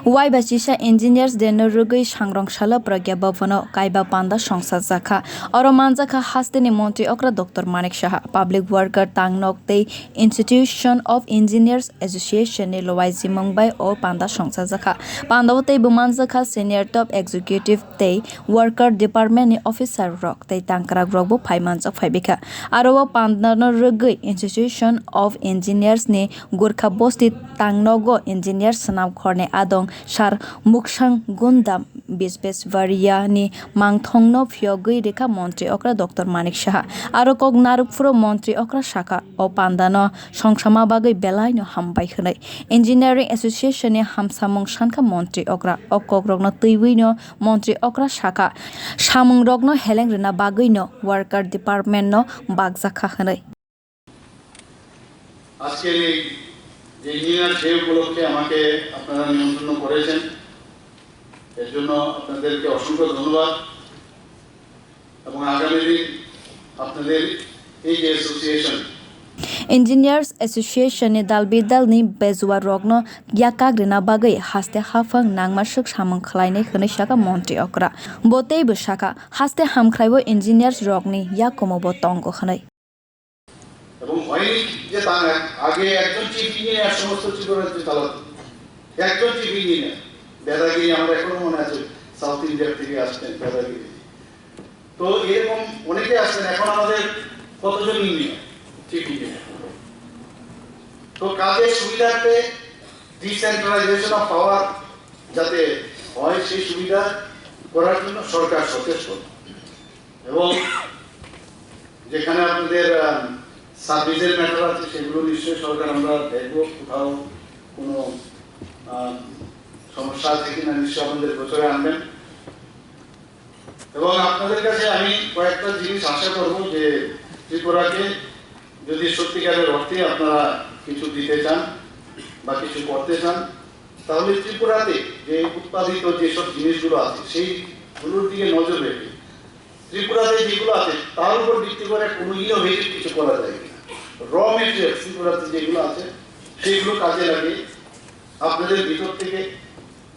Waibachisa engineers deno rugui Sangtrong salo pragya bhavano kaiba panda songsa sakha oro manjakha haste ni montri okra Dr. Manik saha public worker tangnok tei Institution of Engineers Association ni lowaisi mungbai o panda songsa sakha panda tei bumanjakha senior top executive tei worker department ni officer rok tei tangkrak rok bo phaimanjak phaibika aro panda no rugui Institution of Engineers ni Gurkha Bosti tangnogo engineer sanam khorne adong sar muksang gundam bisbesvaria ni mangthongno phiogui rekha montri okra Dr. Manik saha aro kok narukfuro montri okra sakha o pandano songsama bagai belai no hambai khonai engineering association ni hamsamung sankha montri okra okok rokno tuiwi no montri okra sakha samung rokno heleng rena bagai no worker department no bagjakha khonai আজকের এই যে engineer day উপলক্ষে আমাকে আপনারা নিমন্ত্রণ করেছেন এর জন্য আপনাদেরকে অসংখ্য ধন্যবাদ এবং আগামী দিন আপনাদের এই যে association Engineers Association ni dalbidal ni bezwa rogno yakagrina bagai haste hafang nangmasuk samung khlainai khonai saka montri okra botei bo saka haste hamkhraibo engineers rogni yakumu bo tongo khonai এবং হয়নি যে তা না আগে একজন চিফ ইঞ্জিনিয়ার সমস্ত চিফরাজ্য চালাতো একজন চিফ ইঞ্জিনিয়ার বেদাগিরি আমরা এখনো মনে আছে সাউথ ইন্ডিয়া থেকে আসতেন বেদাগিরি তো এরকম অনেকে আসতেন এখন আমাদের কতজন ইঞ্জিনিয়ার চিফ ইঞ্জিনিয়ার তো কাজের সুবিধার্থে ডিসেন্ট্রালাইজেশন অফ পাওয়ার যাতে হয় সেই সুবিধা করার জন্য সরকার সচেষ্ট এবং যেখানে আপনাদের সার্ভিসের ম্যাটার আছে সেগুলো নিশ্চয়ই সরকার আমরা দেখবো কোথাও কোনো সমস্যা আছে কিনা নিশ্চয়ই আমাদের গোচরে আনবেন এবং আপনাদের কাছে আমি কয়েকটা জিনিস আশা করবো যে ত্রিপুরাকে যদি সত্যিকারের অর্থে আপনারা কিছু দিতে চান বা কিছু করতে চান তাহলে ত্রিপুরাতে যে উৎপাদিত যেসব জিনিসগুলো আছে সেইগুলোর দিকে নজর রেখে ত্রিপুরাতে যেগুলো আছে তার উপর ভিত্তি করে কোনো ইনোভেটিভ কিছু করা যায় কিনা র মেটেরিয়াল ত্রিপুরাতে যেগুলো আছে সেইগুলো কাজে লাগে আপনাদের ভিতর থেকে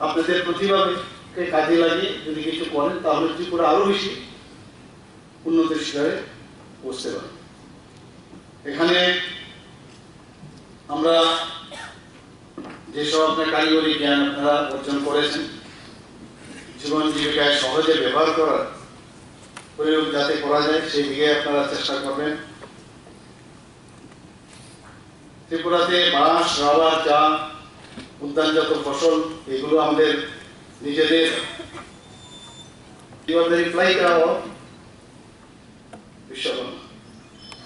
আপনাদের প্রতিভাকে কাজে লাগিয়ে যদি কিছু করেন তাহলে ত্রিপুরা আরো বেশি উন্নতির শিখরে পৌঁছতে পারে এখানে আমরা যেসব আপনার কারিগরি জ্ঞান আপনারা অর্জন করেছেন জীবন জীবিকায় সহজে ব্যবহার করার প্রয়োগ যাতে করা যায় সেই দিকে আপনারা চেষ্টা করবেন ত্রিপুরাতে বাঁশ রাবার চা উদ্যানজাত ফসল এগুলো আমাদের নিজেদের বিশ্বকর্মা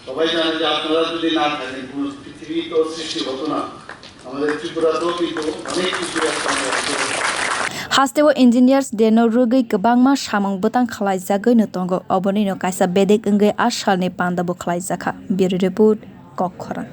সবাই জানে যে আপনারা যদি না থাকেন কোন পৃথিবী তো সৃষ্টি হতো না আমাদের ত্রিপুরাতেও কিন্তু অনেক কিছু Haste wo engineers deno rugui kwbangma samung butang khlaijagoi no tongo oboni no kaisa bedik ongoi asal ni panda bo khlaijaka bureau report kokhora